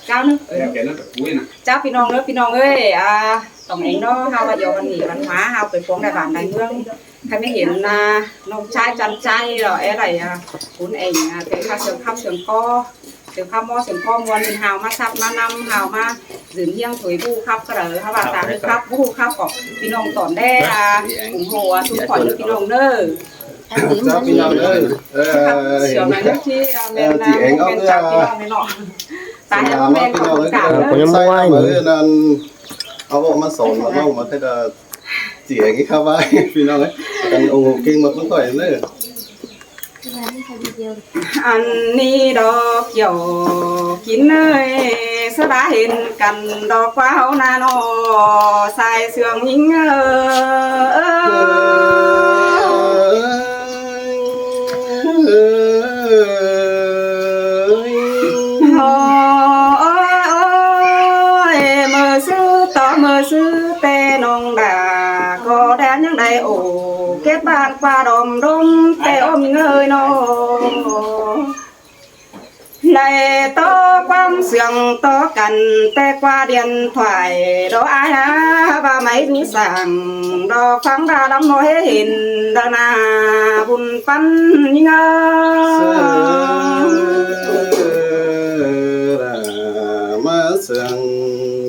เจ้าเนอะเจ้าพี่น้องเนอะพี่น้องเอ้ยตรงเองเนาะเฮาว่าเดี๋ยววันนี้วันหาเฮาไปฟ้องในบ้านในเมืองใครไม่เห็นน้องชายจันใจหรออะไรคุณเองเป็นข้าเสียงข้าเสียงก้อเสียงข้ามอเสียงก้อมวนเป็นหาวมาซับมานำหาวมาดื่มเที่ยงถวยบูครับก็เลยเขาว่าตามครับบูครับของพี่น้องตอนแรกหุ่งหัวทุกคนพี่น้องเนอะจ้าพี่น้องเอ้ยเสียวไหนเนอะที่แม่นะเป็นจับพี่น้องในเนาะตายแล้วแม่ของกาผมยังไม่ไหวนั่นเอาบอกมาสอนมาเล่ามาให้ได้จีเองครับว่าพี่น้องเอ้ยกันองค์เก่งมาเพิ่งต่อยเลยอันนี้ดอกเกี่ยวกินเนยสบายเห็นกันดอกว้าวนาโนใส่เสื่องยิงซื้อเตนองดาก็แดนยังได้โอ้เก็บบ้านกว่าดมเตอมเงยโนในต่อความเสื่องต่อกันแต่กว่าเดียนถวายดอกอาว่าไม่ดูสั่งดอกฟังดาลำโมเห็นดานาบุญปันเงมาเสื่อง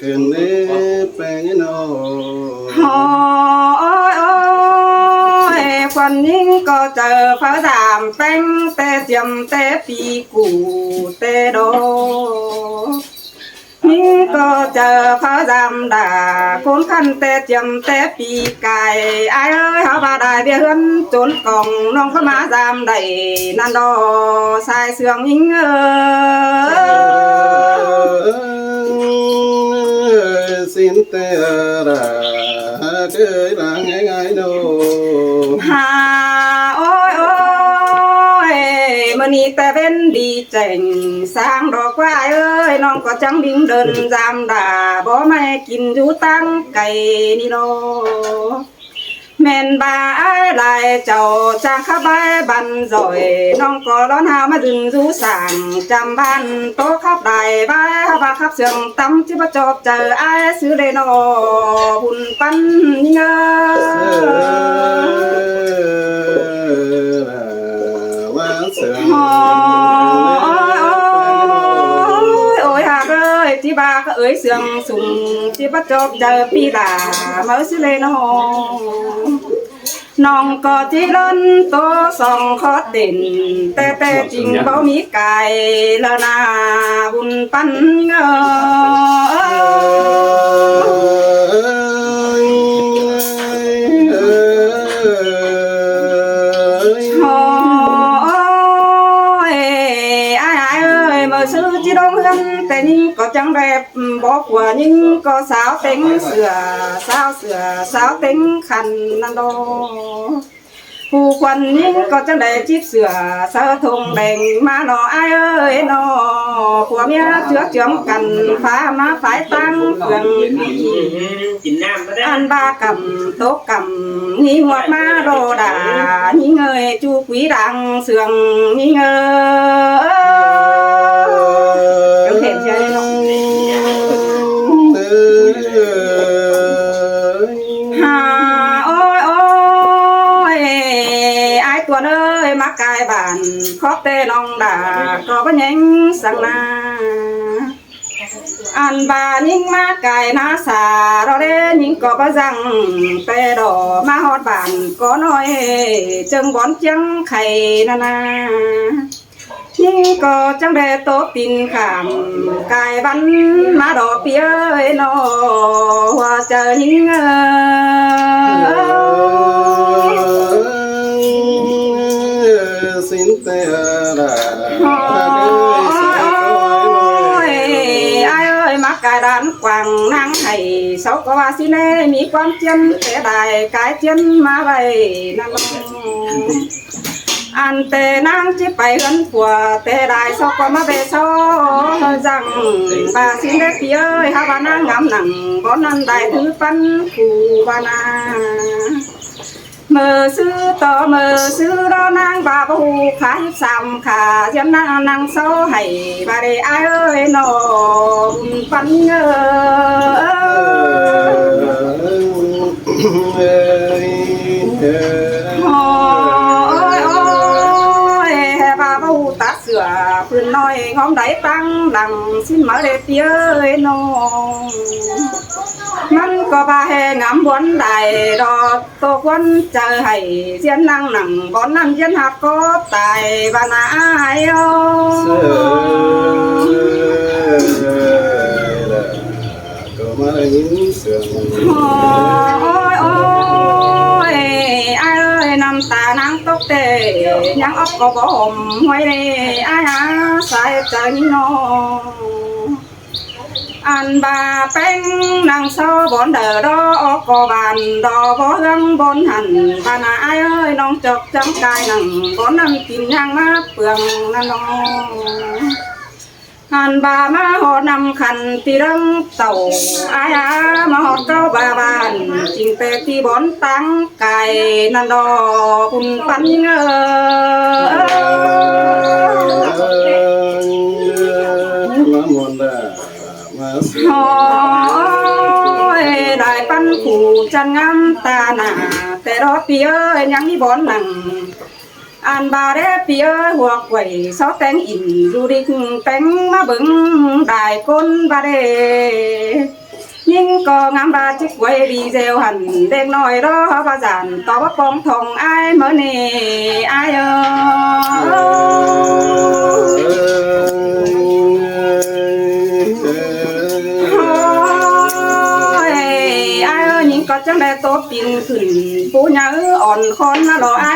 ขึ้นนี้เป็นโนควันยิ่งก็เจอฟ้าดามแป้งแต่เจียมแต่ปีกูแต่โดยิ่งก็เจอฟ้าดามด่าคนขันแต่เจียมแต่ปีไก่ไอ้เอ้ยเขาบาได้เบี้ยเฮือนจนกล่องน้องเข้ามาดามได้นันดอสายเสื่องยิ่งสินเตระเกยลางง่ายๆโนโอ้ยมื่อนี้แต่เป็นดีเจ๋งสร้างดอกว่าเอ้ยน้องก็จังดิ้งเดินจำด่าบ่ไม่กินอยู่ตั้งไก่นี่โนแม่นบาไอ้ลายเจ้าจางข้าใบบันจอยน้องก็ร้อนหามาดึงรู้สั่งจำบ้านโตขับได้บ้าบ้าขับเสียงตั้มจิบจอบเจอไอ้ซื้อเลยโนบุญปันเงาโอ้ยหากเลยที่บ้าก็เอ๋ยเสียงสุ่มจิบจอบเจอปีหลาเมื่อซื้อเลยโนน้องก็ที่ล้นโตสองคอตินแต่จริงบ่มีไก่ละนาบุญปันเงซื้อจีดงเฮือนแต่ยิ่งก็จังแบบบอกว่ายิ่งก็สาวเต็งเสือสาวเต็งขันนันโดผู้ควันยิ่งก็จังได้จีบเสือสาวทงแดงมาหนอไอ้เอ้ยหนอผัวเมียเจือเจือมกันฟ้ามาฝ่ายตั้งเพื่อนอันบากำโต๊ะกำนี่หัวมาโรดานี่เงยจูquýดังเสืองนี่เงยเห็นใช่ไหมตัวเอ้ยมากายบานขอบเตน้องด่าก็บ่ยังสังนาอันบายิ่งมากายนาสาเราเด้ยิ่งก็บ่จังเตดอมาฮอดบานก็น้อยจึงบ่อนจังไข่นานายิ่งก็จังได้โตปินขามกายบันมาดอกเปียเอ้ยนอว่าเจอยิ่งสินเตระมักกายดันกวางนั่งให้เสาก็ว่าสิเน่มีความเจียนแต่ได้กายเจียนมาไว้นั่นอันแต่นางที่ไปเฮือนผัวแต่ได้เสาก็มาเบโซจังบาสิเน่เปียฮาบานางงามหนังบ่นั้นได้ถือปันคู่บานา mờ sư to mờ sư đó nang bà bố khá hiếp xăm khá diêm năng sâu hay bà để ai ơi nó phân ngờ ôi ôi bà bố ta sửa phương nói ngóm đáy tăng đằng xin mở để phía ơi nóมันก็บาแหงามบวนได้ดอกตกวันเจอให้เสียนนั่งหนังบอนนั่นเสียนหักก็ตายบานาไอโอโอ้ยโอ้ยไอเอ้ยน้ำตานางตกเตยังออกก็บ่ห่มไว้เลยไอ้อาสายใจน้องอันบาเป็นนางเศร้าบนเดือดก็บานดอบ่เรื่องบนหันบานาไอเอ้ยน้องจบจังกายนังบนนั่งกินยังมาเปลืองนั่นน้องอันบามาหอดนำคันที่เรื่องเต่าอายามาหอดเก้าบาบานจริงแต่ที่บนตั้งไก่นั่นดอคุณปันเงโอ้ยได้ปันผู้จันงามตาหนาแต่รอปีเอ้ยยังมีบอนหนังอันบาเรปีเอ้ยหัวไว้ซอแตงอินดูดิแตงมาบึงได้คนบาเรยิ่งก็งามบาจิกไว้ดีเซลหันเด็กน้อยรอบาจานต่อว่าปองทองไอ้เมื่อนี่ไอ้เอ้ก็จังได้โตปินขึ้นผู้เนื้ออ่อนคนมารออา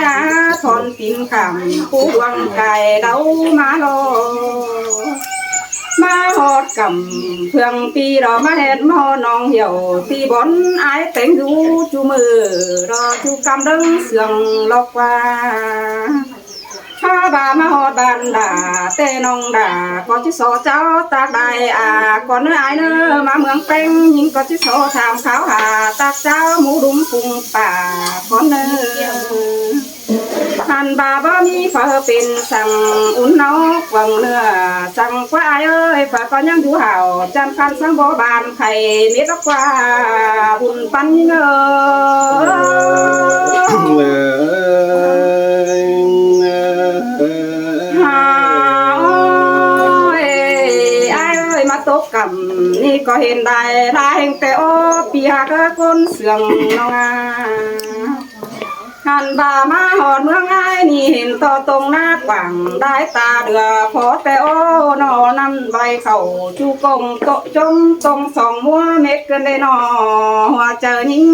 ทอนปินขำผู้ดวงไก่เดามารอมาหอดกำเพื่องปีรอมาเห็ดมอน้องเหี่ยวตีบอนไอ้เต็งดูจูมือรอจูกำดึงเสียงลอกว่าถ้าบามาหอดบานด่าเต้น้องด่าก็จิโซเจ้าตากได้ก่อนเนื้อไอ้เนื้อมาเมืองเป็งยิงก็จิโซถามขาวหาตากเจ้าหมูดุมปุงป่าก่อนเนื้อหันบาบ่มีเฟอเป็นสั่งอุ่นนกวังเนื้อสั่งกว่าเอ้ยฝ่าก็ยังอยู่ห่าวจันคันสังบ่บานไข่เม็ดกว่าบุญปันเนื้อตกกำนี่ก็เห็นได้ลายแต่โอปีหากคนเสื่องน้องหันบามาหอดเมืองง่ายนี่เห็นต่อตรงหน้ากว่างได้ตาเดือพอแต่โอนอนั่นใบเข่าจูกงโตจมตรงสองมัวเม็ดกันได้นอหัวเจอนิ่ง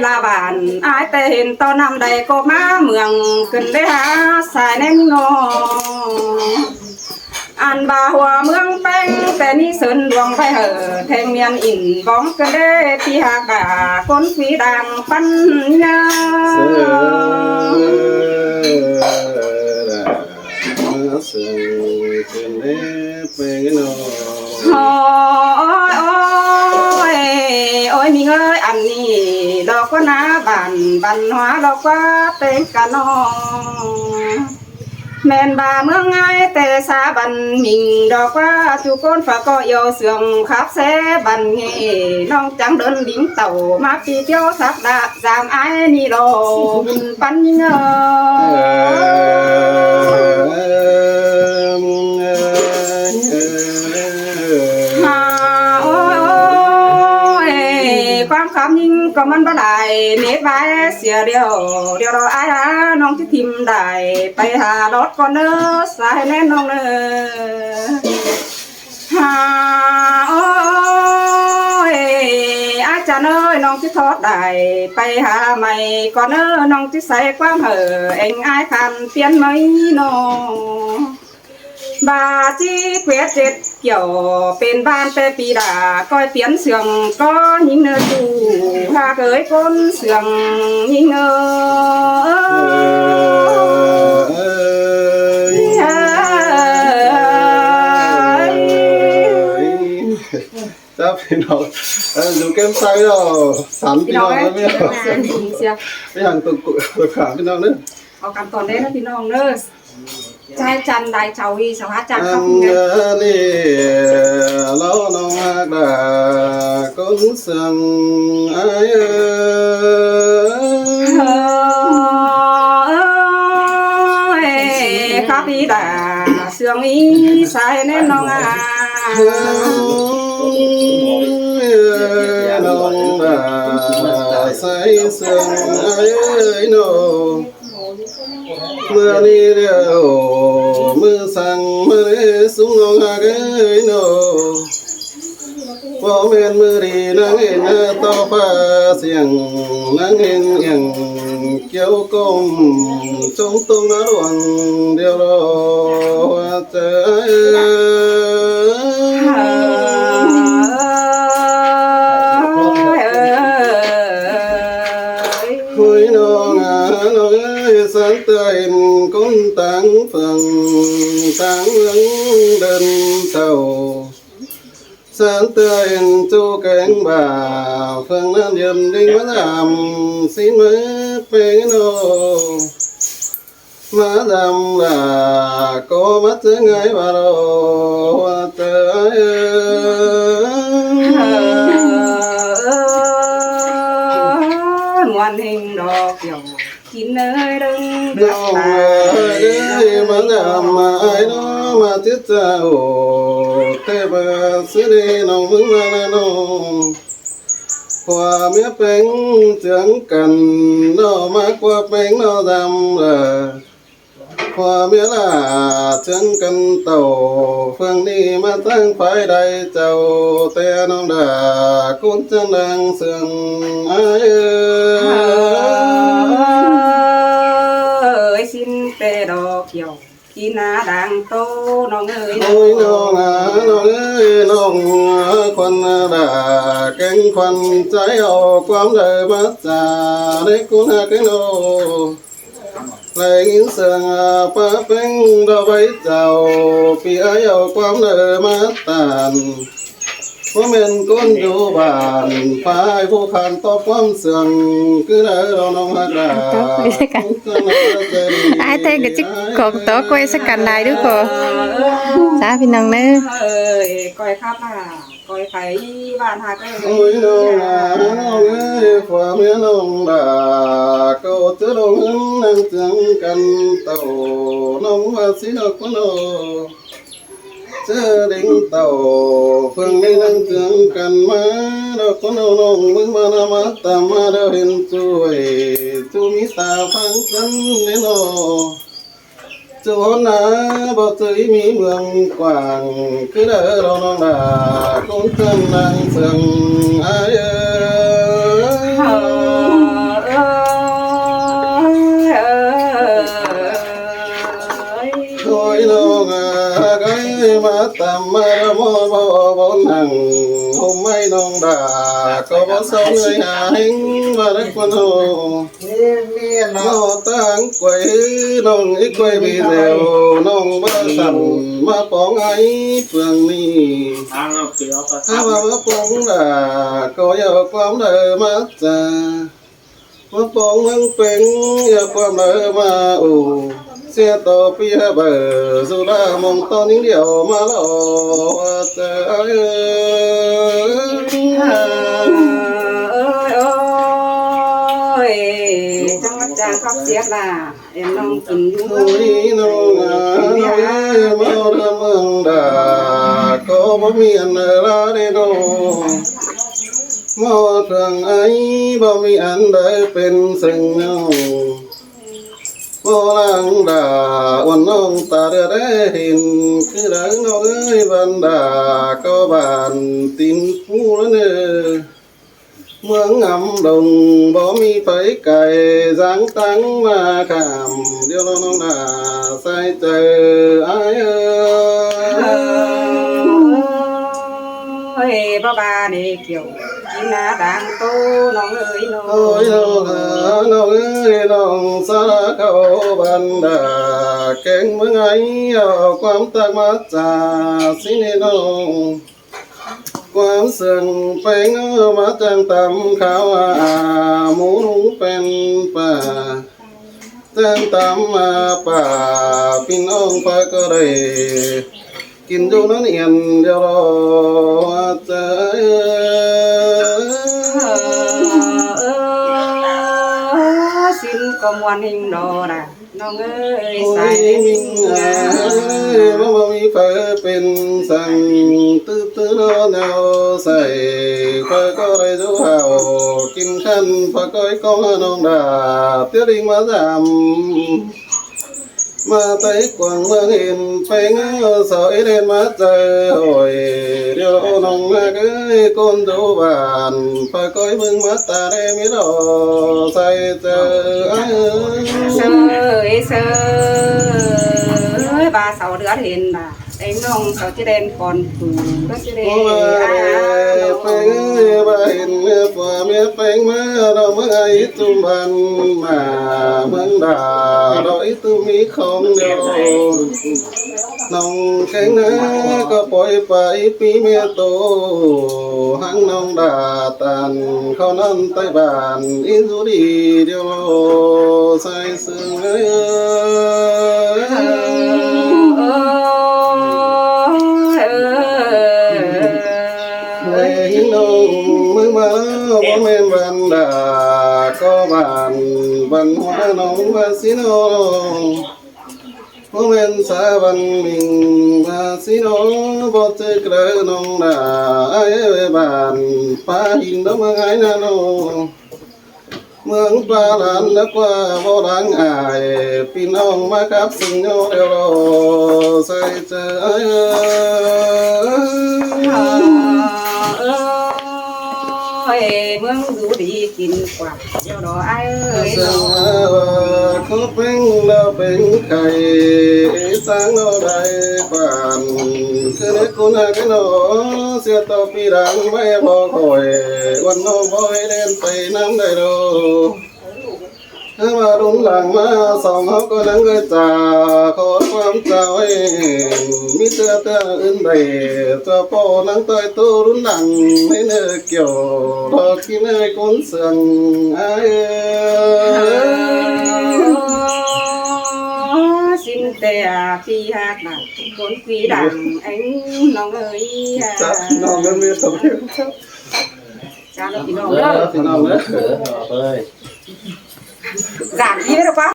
ลาบานอายแต่เห็นตอนนำใดก็มาเมืองขึ้นได้หาสายแน่นออันบาหัวเมืองแป้งแต่นี่เสินดวงไปเหอแทงเมียนอินบ้องกันได้ที่หากาคนฝีดังปัญญาโอ้ยมีเงยอันนี้ดอกว่านาบันหัวดอกว่าเต็งกะนองแม่นบาเมืองง่ายแต่สาบันมิงดอกว่าจูก้นฝากก็ยอเสื่องขับเสบันเงน้องจังเดินดิ้งเต่ามาปีเที่ยวสักดาจามไอ้นี่โลปันเงความคำยิ่งก็มันบ่ได้เม็ดไว้เสียเดียวรอไอ้น้องที่ทิมได้ไปหารถก่อนเน้อสายแน่น้องเน้อโอ้ยอาจารย์เอ้ยน้องที่ทอดได้ไปหาใหม่ก่อนเน้อน้องที่ใส่ความเห่อเอ็งไอ้คันเปลี่ยนไหมน้องบาจีเควเจ็ดเกี่ยวเป็นบ้านแต่ปีดาก้อยเปลี่ยนเสียงก็ยิงเนื้อจูหาเกยคนเสียงยิงเอ้ย ครับพี่น้องอยู่เกมไซด์เราสัน พี่ พี่ น้ น้ อ อง ง เอ้ย ไม่เอา เสียงสูงเสีย ไม่อย่างตัวขาพี่น้องเนอะ เอากันตอนได้นะพี่น้องเด้อใจจันได้เจ้าอีสวัสดิ์จัน อั ครับ น พี่เด้อ นี้เราน้องฮักดาคนเสียงไอ้ครับพี่ดาเสียงอีสายแน่น้องอ่ะ น้องดาใส่เสียงไอ้โนเมื่อนี้เดียวมือสั่งมือสูงน้องฮักไอ้โนว่าเมื่อมือดีนั่งเองต่อฟ้าเสียงนั่งเองยังเกี่ยวก้มจงตรงระหว่างเดียวรอเจอคุยน้องน้องสันเตือนคนต่างฝั่งต่างเมืองเดินเท่าสันเตือนจูแกงบ่าฝั่งนั้นยืมดิ่งมาดำสิมือเป็นโนมาดำลาก็มาถึงไงบ่ารอเจวันเฮงดอกเกี่ยวกินเนยดึง น้องเอ้ยมาดำมาไอ้น้องมาติดเจ้าเทพสิริน้องมึงมาแล้วน้องความเมียเป็นเจืองกันน้อมากกว่าเป็นน้อดำละความเมียลาเจืองกันเต่าฟังนี้มาตั้งไฟใดเจ้าแต่น้องดาคุณจะดังเสียงไอ้ xin tê đò kiểu khi na đang tô nó ngơi โอ้ยน้องน้องเอ้ยน้องควันด่าแกงควันใจเอาความเดือมาจ่าได้กุนหาแกงโนเลยยินเสียงป้าเป็นดอกใบเจ้าพี่เอ้ยเอาความเดือมาตานว่าเมนก้นอยู่บ้านพายผู้ขันตอบความเสียงคือได้เราน้องฮักดา ai thấy cái chiếc cột tổ quay sắc cành này đứa cô xã phi nâng nữa ơi coi khắp à coi thấy bạn hạt ơi โอ้ยน้องน้องเอ้ยความเมียน้องด่าก็จะลงนั่งจังกันเต่าน้องว่าสินอกโนเจอดิ่งเต่าเพิ่งได้นั่งจังกันมาดอกคนน้องมึงมานามาตามมาเดาเห็นช่วยจูมีตาฟังกันเนโนจูนาบ่เคยมีเมืองกว้างคือเด้อเราน้องดาคงจำนางเสียงไอ้ โอ้ยน้องไก่มาตามมาโมบ่นั่งห่มไม่น้องดาก็บ่เศร้าเลยหาเฮงมารักคนโหน้องตั้งกวยน้องอีกกวยบีเดียวน้องบ่สั่นมาปองไอ้เฟืองนี้ถ้ามาปองดาก็อย่าความเดิมมาจ้ามาปองมึงเป็นอย่าความเดิมมาอูเสียต่อปีเบอร์สุดามองตอนนี้เดียวมาหลอกเจอơi trong mắt chàng khóc xiết là em nông kín dung โอ้ยน้องน้อยมาเริ่มเมืองดาก็บ่มีอันลาได้ดอกมาทางไอ้บ่มีอันใดเป็นสิ่งเนาบ่ลังดาวันน้องตาเด้อเห็นคือดังน้องเอ้ยบันดาก็บานตินผู้ละเนอเมืองงำดงบ่มีไฟไก่สังตั้งมาขามเดี๋ยวน้องดาใส่เจอไอ้ơi ba ba để kiểu kín na đang tô nó ơi โอ้ย nó น้องเอ้ยน้องสาระเขาบันดาเก่งเมื่อไงเอาความตากมาจากสิเนน้อง ความเสื่องไปเงามาจังตำขาวหมูหนูเป็นป่าจังตำมาป่าพี่น้องพาก็ได้กินอยู่นั่นเอียนเดี๋ยวรอเจอ xin có muôn hình đồ nèน้องเอ้ย โอ้ ใส่ ยมิงเอ้ยบ่มีไฟเป็นสั่งตื้อๆแนวใส่ไฟก็ได้ดูเฮากินขันพะก้อยกองน้องดาเตี้ยดิงมาจำมาไต้กวางเมืองเห็นไปเงาสอยเดินมาเจอโอ้ยเดี๋ยวน้องมาเอ้ยคนดูบ้านพะก้อยมึงมาตาได้มิดอใส่เจอsơ bà sáu đứa hiện là em nông sáu chỉ đen còn phụ đó chỉ đen ไปไปเห็นฝ่าเมียไปมาเราเมื่อไงตุมันมาเมืองด่าเราอีตุมีของเดียวน้องแข็งนะก็ปล่อยไปปีเมียโตหังน้องด่าตันเขานั่นใต้บ้านอินสุดีเดียวใส่เสื้อ น้องมึงมาบ่แม่นบันดาก็บานบันหัวน้องว่าสิน้องบ่แม่นสาบันมิงว่าสิน้องบ่เจอกระน้องดาไอ้บ้านป้าหินดอกไม้นะน้องเมืองปลาหลานนักว่าบ่ดังอายพี่น้องมาครับสิ่งโยเดียวใส่เจเมืองดูดีกินกว่าเดี๋ยวรอไอ้เอ้ย เขาเป็นเราเป็นใครสร้างเราได้ปานคือในคุณหากันหนอเสียต่อปีรังไม่พอคอยวันน้องบ่ให้เล่นไปน้ำได้ดอกถ้ามารุนหลังมาสองเขาก็นั่งก็จ่าขอความเจ้าให้มีเตืออื่นใดจะพอนั่งต่อยตัวรุนหลังให้เนื้อเกี่ยวรอกินให้คนเสื่องไอ้ xin tè phi hát là con phi đằng anhน้องเอ้ย จับน้องนั่นไม่สมเหตุ จ้าพี่น้อง พี่น้องเลย เออเลย giảm đi đâu quá